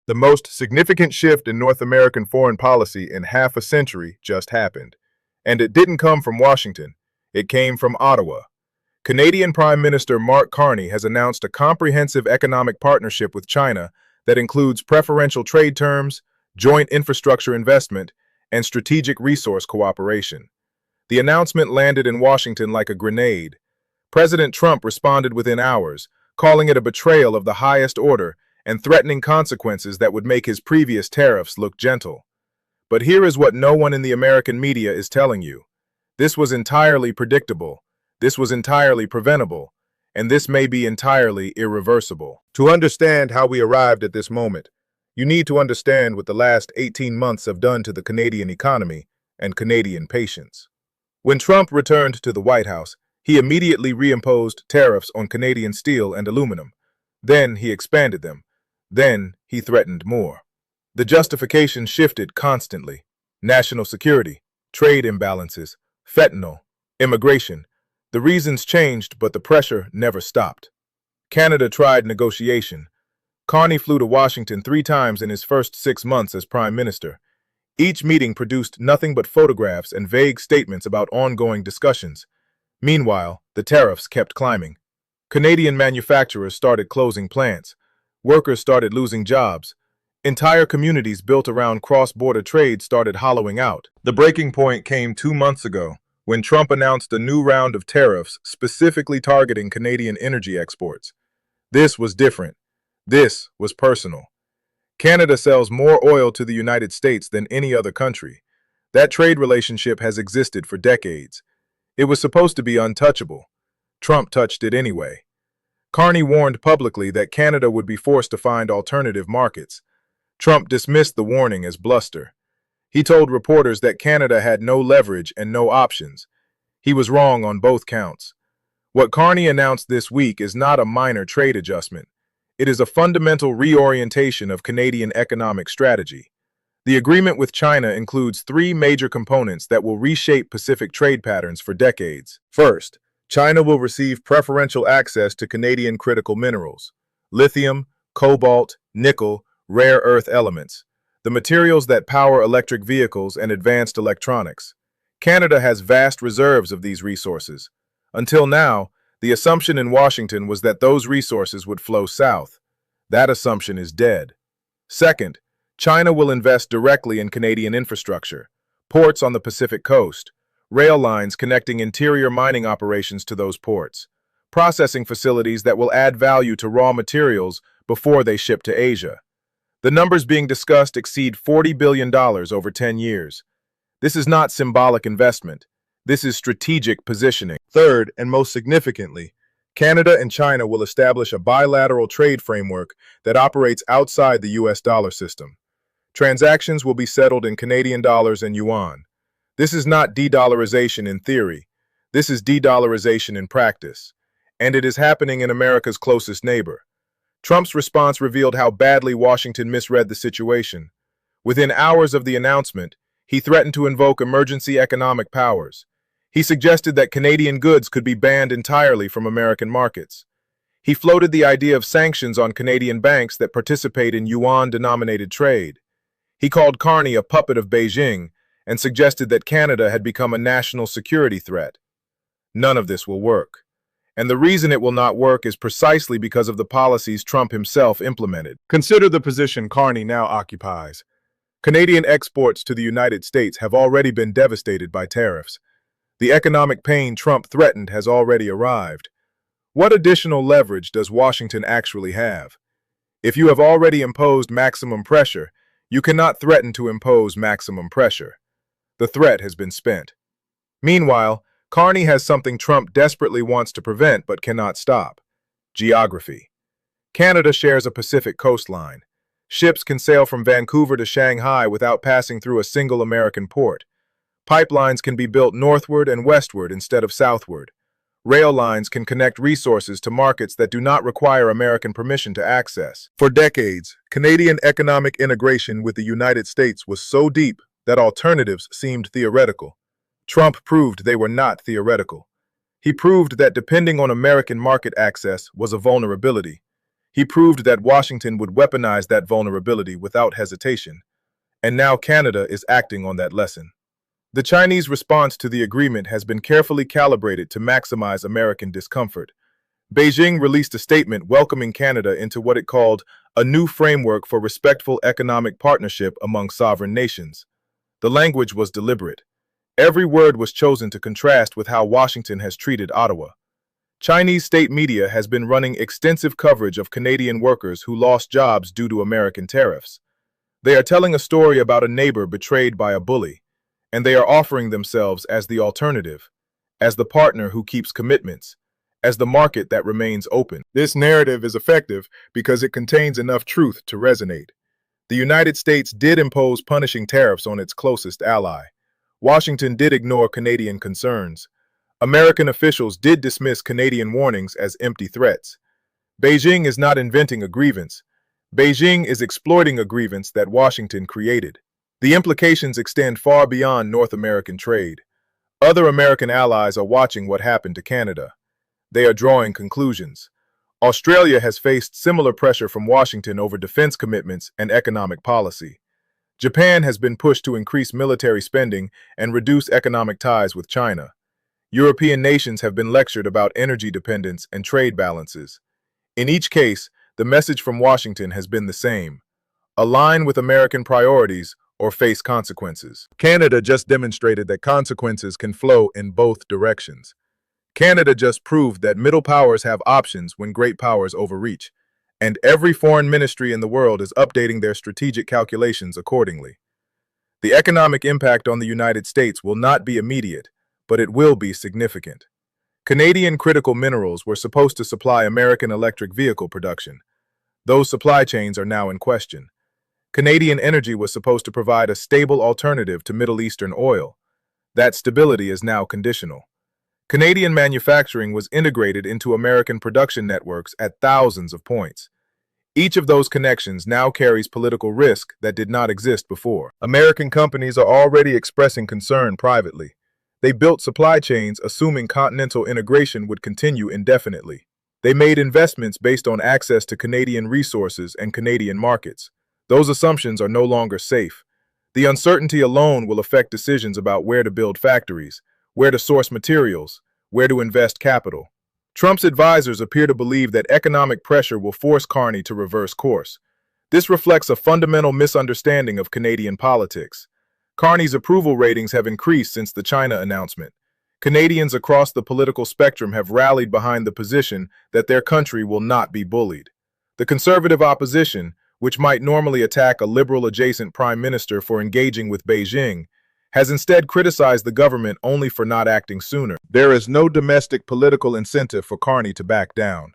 The most significant shift in North American foreign policy in half a century just happened. And it didn't come from Washington. It came from Ottawa. Canadian Prime Minister Mark Carney has announced a comprehensive economic partnership with China that includes preferential trade terms, joint infrastructure investment, and strategic resource cooperation. The announcement landed in Washington like a grenade. President Trump responded within hours, calling it a betrayal of the highest order and threatening consequences that would make his previous tariffs look gentle. But here is what no one in the American media is telling you. This was entirely predictable, this was entirely preventable, and this may be entirely irreversible. To understand how we arrived at this moment, you need to understand what the last 18 months have done to the Canadian economy and Canadian patience. When Trump returned to the White House, he immediately reimposed tariffs on Canadian steel and aluminum. Then he expanded them. Then he threatened more. The justification shifted constantly. National security, trade imbalances, fentanyl, immigration. The reasons changed, but the pressure never stopped. Canada tried negotiation. Carney flew to Washington 3 times in his first 6 months as Prime Minister. Each meeting produced nothing but photographs and vague statements about ongoing discussions. Meanwhile, the tariffs kept climbing. Canadian manufacturers started closing plants. Workers started losing jobs. Entire communities built around cross-border trade started hollowing out. The breaking point came 2 months ago, when Trump announced a new round of tariffs specifically targeting Canadian energy exports. This was different. This was personal. Canada sells more oil to the United States than any other country. That trade relationship has existed for decades. It was supposed to be untouchable. Trump touched it anyway. Carney warned publicly that Canada would be forced to find alternative markets. Trump dismissed the warning as bluster. He told reporters that Canada had no leverage and no options. He was wrong on both counts. What Carney announced this week is not a minor trade adjustment. It is a fundamental reorientation of Canadian economic strategy. The agreement with China includes 3 major components that will reshape Pacific trade patterns for decades. First, China will receive preferential access to Canadian critical minerals: lithium, cobalt, nickel, rare earth elements, the materials that power electric vehicles and advanced electronics. Canada has vast reserves of these resources. Until now, the assumption in Washington was that those resources would flow south. That assumption is dead. Second, China will invest directly in Canadian infrastructure, ports on the Pacific coast, rail lines connecting interior mining operations to those ports, processing facilities that will add value to raw materials before they ship to Asia. The numbers being discussed exceed $40 billion over 10 years. This is not symbolic investment. This is strategic positioning. Third, and most significantly, Canada and China will establish a bilateral trade framework that operates outside the U.S. dollar system. Transactions will be settled in Canadian dollars and yuan. This is not de-dollarization in theory. This is de-dollarization in practice. And it is happening in America's closest neighbor. Trump's response revealed how badly Washington misread the situation. Within hours of the announcement, he threatened to invoke emergency economic powers. He suggested that Canadian goods could be banned entirely from American markets. He floated the idea of sanctions on Canadian banks that participate in yuan-denominated trade. He called Carney a puppet of Beijing and suggested that Canada had become a national security threat. None of this will work. And the reason it will not work is precisely because of the policies Trump himself implemented. Consider the position Carney now occupies. Canadian exports to the United States have already been devastated by tariffs. The economic pain Trump threatened has already arrived. What additional leverage does Washington actually have? If you have already imposed maximum pressure, you cannot threaten to impose maximum pressure. The threat has been spent. Meanwhile, Carney has something Trump desperately wants to prevent but cannot stop: geography. Canada shares a Pacific coastline. Ships can sail from Vancouver to Shanghai without passing through a single American port. Pipelines can be built northward and westward instead of southward. Rail lines can connect resources to markets that do not require American permission to access. For decades, Canadian economic integration with the United States was so deep that alternatives seemed theoretical. Trump proved they were not theoretical. He proved that depending on American market access was a vulnerability. He proved that Washington would weaponize that vulnerability without hesitation, and now Canada is acting on that lesson. The Chinese response to the agreement has been carefully calibrated to maximize American discomfort. Beijing released a statement welcoming Canada into what it called a new framework for respectful economic partnership among sovereign nations. The language was deliberate. Every word was chosen to contrast with how Washington has treated Ottawa. Chinese state media has been running extensive coverage of Canadian workers who lost jobs due to American tariffs. They are telling a story about a neighbor betrayed by a bully, and they are offering themselves as the alternative, as the partner who keeps commitments, as the market that remains open. This narrative is effective because it contains enough truth to resonate. The United States did impose punishing tariffs on its closest ally. Washington did ignore Canadian concerns. American officials did dismiss Canadian warnings as empty threats. Beijing is not inventing a grievance. Beijing is exploiting a grievance that Washington created. The implications extend far beyond North American trade. Other American allies are watching what happened to Canada. They are drawing conclusions. Australia has faced similar pressure from Washington over defense commitments and economic policy. Japan has been pushed to increase military spending and reduce economic ties with China. European nations have been lectured about energy dependence and trade balances. In each case, the message from Washington has been the same: align with American priorities or face consequences. Canada just demonstrated that consequences can flow in both directions. Canada just proved that middle powers have options when great powers overreach, and every foreign ministry in the world is updating their strategic calculations accordingly. The economic impact on the United States will not be immediate, but it will be significant. Canadian critical minerals were supposed to supply American electric vehicle production. Those supply chains are now in question. Canadian energy was supposed to provide a stable alternative to Middle Eastern oil. That stability is now conditional. Canadian manufacturing was integrated into American production networks at thousands of points. Each of those connections now carries political risk that did not exist before. American companies are already expressing concern privately. They built supply chains assuming continental integration would continue indefinitely. They made investments based on access to Canadian resources and Canadian markets. Those assumptions are no longer safe. The uncertainty alone will affect decisions about where to build factories, where to source materials, where to invest capital. Trump's advisors appear to believe that economic pressure will force Carney to reverse course. This reflects a fundamental misunderstanding of Canadian politics. Carney's approval ratings have increased since the China announcement. Canadians across the political spectrum have rallied behind the position that their country will not be bullied. The conservative opposition, which might normally attack a liberal-adjacent prime minister for engaging with Beijing, has instead criticized the government only for not acting sooner. There is no domestic political incentive for Carney to back down.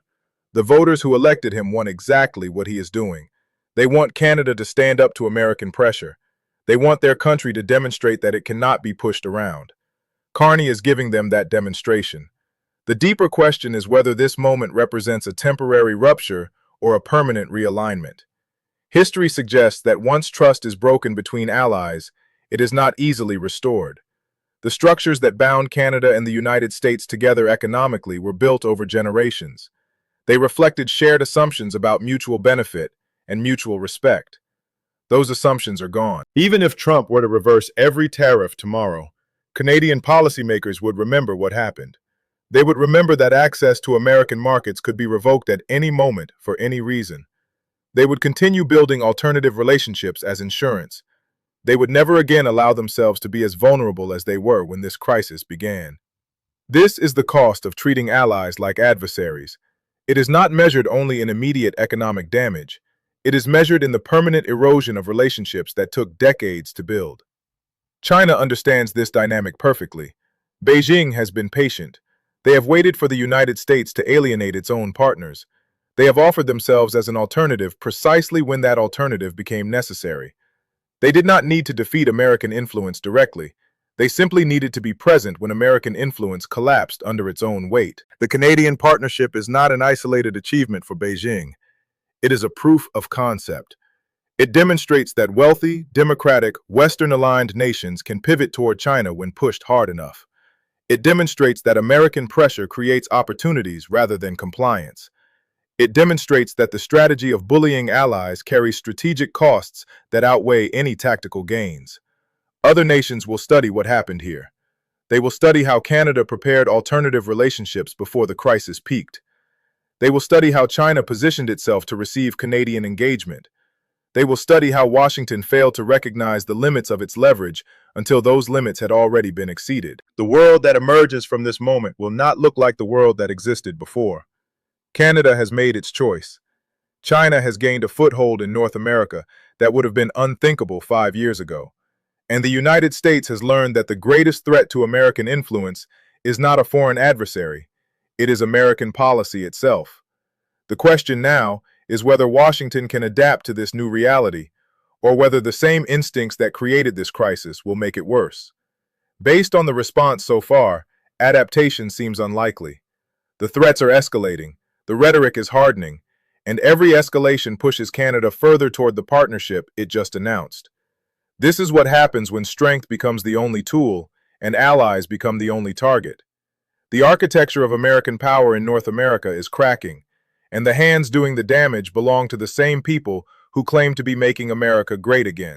The voters who elected him want exactly what he is doing. They want Canada to stand up to American pressure. They want their country to demonstrate that it cannot be pushed around. Carney is giving them that demonstration. The deeper question is whether this moment represents a temporary rupture or a permanent realignment. History suggests that once trust is broken between allies, it is not easily restored. The structures that bound Canada and the United States together economically were built over generations. They reflected shared assumptions about mutual benefit and mutual respect. Those assumptions are gone. Even if Trump were to reverse every tariff tomorrow, Canadian policymakers would remember what happened. They would remember that access to American markets could be revoked at any moment for any reason. They would continue building alternative relationships as insurance. They would never again allow themselves to be as vulnerable as they were when this crisis began. This is the cost of treating allies like adversaries. It is not measured only in immediate economic damage. It is measured in the permanent erosion of relationships that took decades to build. China understands this dynamic perfectly. Beijing has been patient. They have waited for the United States to alienate its own partners. They have offered themselves as an alternative precisely when that alternative became necessary. They did not need to defeat American influence directly. They simply needed to be present when American influence collapsed under its own weight. The Canadian partnership is not an isolated achievement for Beijing. It is a proof of concept. It demonstrates that wealthy, democratic, Western-aligned nations can pivot toward China when pushed hard enough. It demonstrates that American pressure creates opportunities rather than compliance. It demonstrates that the strategy of bullying allies carries strategic costs that outweigh any tactical gains. Other nations will study what happened here. They will study how Canada prepared alternative relationships before the crisis peaked. They will study how China positioned itself to receive Canadian engagement. They will study how Washington failed to recognize the limits of its leverage until those limits had already been exceeded. The world that emerges from this moment will not look like the world that existed before. Canada has made its choice. China has gained a foothold in North America that would have been unthinkable 5 years ago. And the United States has learned that the greatest threat to American influence is not a foreign adversary. It is American policy itself. The question now is whether Washington can adapt to this new reality, or whether the same instincts that created this crisis will make it worse. Based on the response so far, adaptation seems unlikely. The threats are escalating, the rhetoric is hardening, and every escalation pushes Canada further toward the partnership it just announced. This is what happens when strength becomes the only tool and allies become the only target. The architecture of American power in North America is cracking, and the hands doing the damage belong to the same people who claim to be making America great again.